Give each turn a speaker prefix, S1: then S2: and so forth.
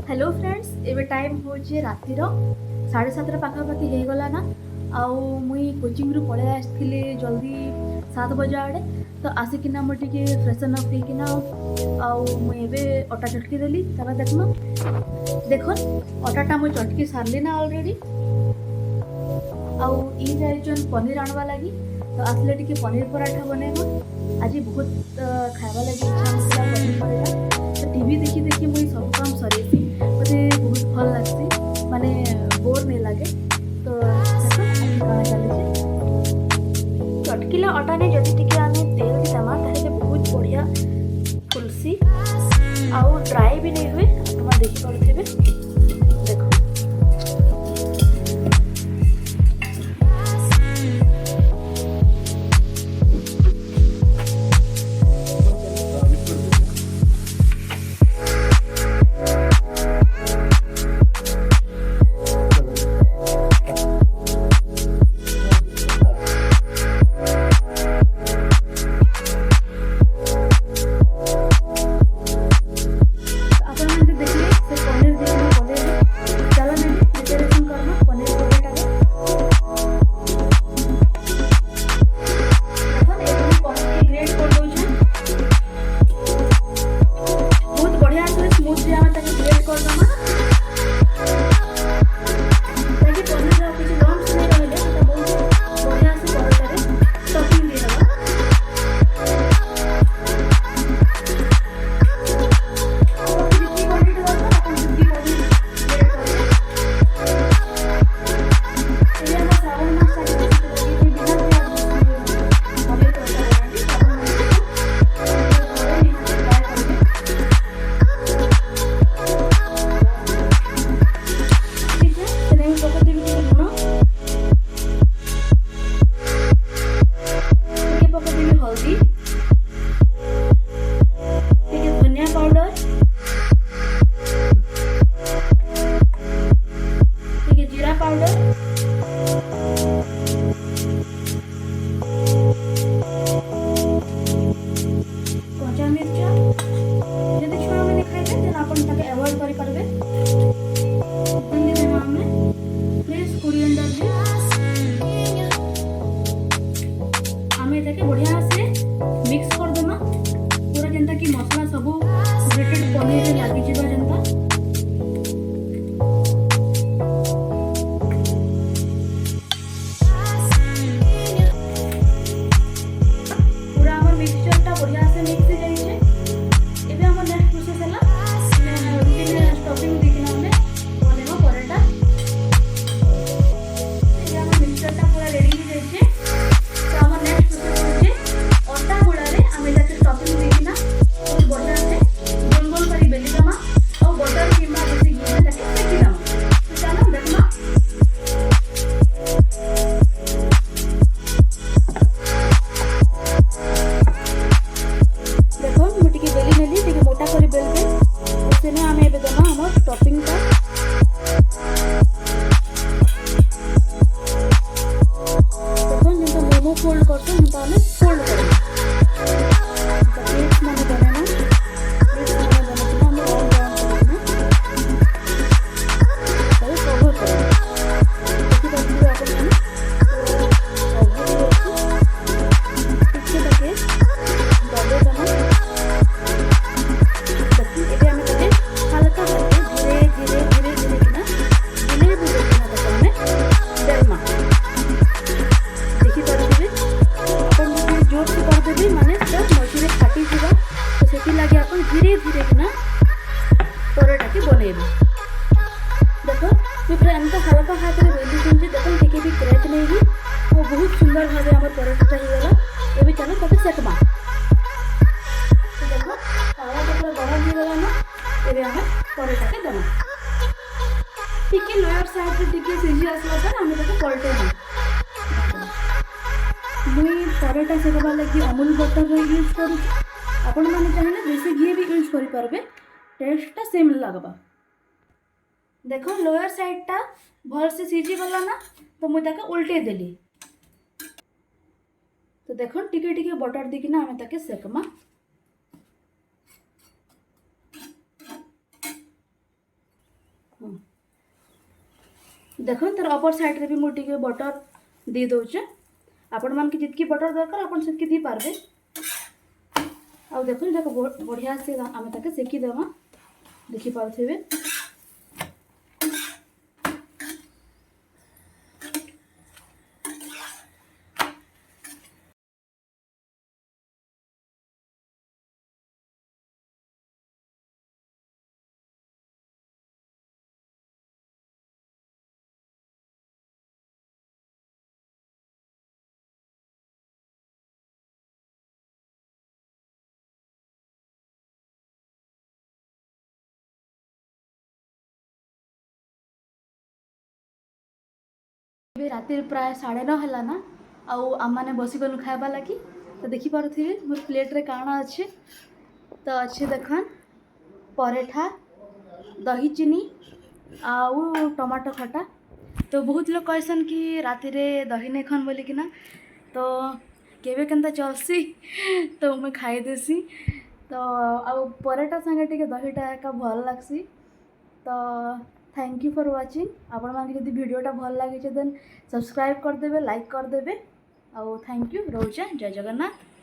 S1: Hello friends एबे time होचे रातिर 7:30 पाखापाखि हो गला ना आउ मुई कोचिंग रु पळे आसथिली जल्दी 7 बजे आड़े तो आसिकिना मो टिके फ्रेशन अप होइकिना आउ मुई एबे अटा चटकी देली तबे देखमा देखन अटाटा मुई चटकी सारली ना ऑलरेडी आउ ई जाइचन पनीर आनवा लागी तो आसले टिके पनीर पराठा बनेबो आज बहुत खाइबा लागी इच्छा होता पनीर पराठा तो टीवी देखी देखी मुई सब काम सरेसी मते बहुत भल लागसी माने बोर नहीं लागे तो देखो काना चली चटकीला अटा ने जदि टिके आमे तेल दी दमा ताहे बहुत बढ़िया फुलसी आउ ड्राई भी नहीं हुए तुम देखि पड़थिबे देखो बढ़िया से मिक्स कर देमा पूरा जेंता कि मसला सब ग्रेटेड पनीर रे लागी जिबा जेंता पूरा हमर मिक्सचरटा बढ़िया से मिक्स हो जाई छे एबे हमर नेक्स्ट प्रोसेस हला रुटी स्टफिंग देकिना हमें बनेबो पराठा एबे हमर मिक्सचरटा पूरा रेडी हो जाई छे तो हमर नेक्स्ट फोल्ड करते हैं ताले फोल्ड करें प्लेट्स मैंने बनाना प्लेट्स मैंने बनाना हमें और ब्राउन करना पहले कवर करें देखिए बच्चे आप मैंने पीछे लगे डबल करना देखिए ये हमें करके हल्का करके धीरे धीरे धीरे धीरे ना धीरे धीरे करना देखो हमें डरमा जोर से कर देबी माने सब मझिरे फाटी जीवा तो सेति लागि अपन धीरे धीरे ना पराठा के बनेबे देखो ये पूरा एंता हल्का हाथ रे बेली सुनजे देखो टिके भी क्रैक नहीं ही वो बहुत सुंदर भाबे हमर पराठा ही गला एबे चलो तबे सेकमा तो देखो तावा पूरा गरम हो गला ना एबे हम पराठा के दमा टिके लोअर साइड रे टिके सिजी आसला पर हम ताके पलटे दी मुई पराठा सेकबा लगी अमूल बटर यूज करूँ आपण मैंने चाहिए देसी घी भी यूज कर पारे टेस्टा सेम लगवा देखो लोअर साइडटा भल से सीझी गला ना तो मुझे उल्टे देली तो देखो टिके टिके बटर दिकिना आमे ताके सेकमा देखो तार अपर साइड रे भी मुझे बटर दे दौचे आपण मान के जितकी बटर दरकार आपण सेतकी दी पारबे आ देखो देखो बढ़िया से आम ताके सेकी देवा देखि पारथिबे राति प्राय 9:30 है ना आम मैंने बसिगलु खाइबा लगी तो देखिपे मोर प्लेट्रे काଣା अच्छे तो अच्छे देखन पराठा दही चीनी आउ टमाटो खटा तो बहुत लोग कहसन कि राति रे दही नहीं खान बोलिकी ना तो केवे केनता चलसी तो मैं खाई देसी तो आउ पराठा संगे टिके दहीटा एका भल लगसी तो थैंक यू फॉर वाचिंग आपण मान जदि वीडियोटा भल लगे देन सब्सक्राइब करदेवे लाइक करदेवे आउ थैंक यू रोचे जय जगन्नाथ।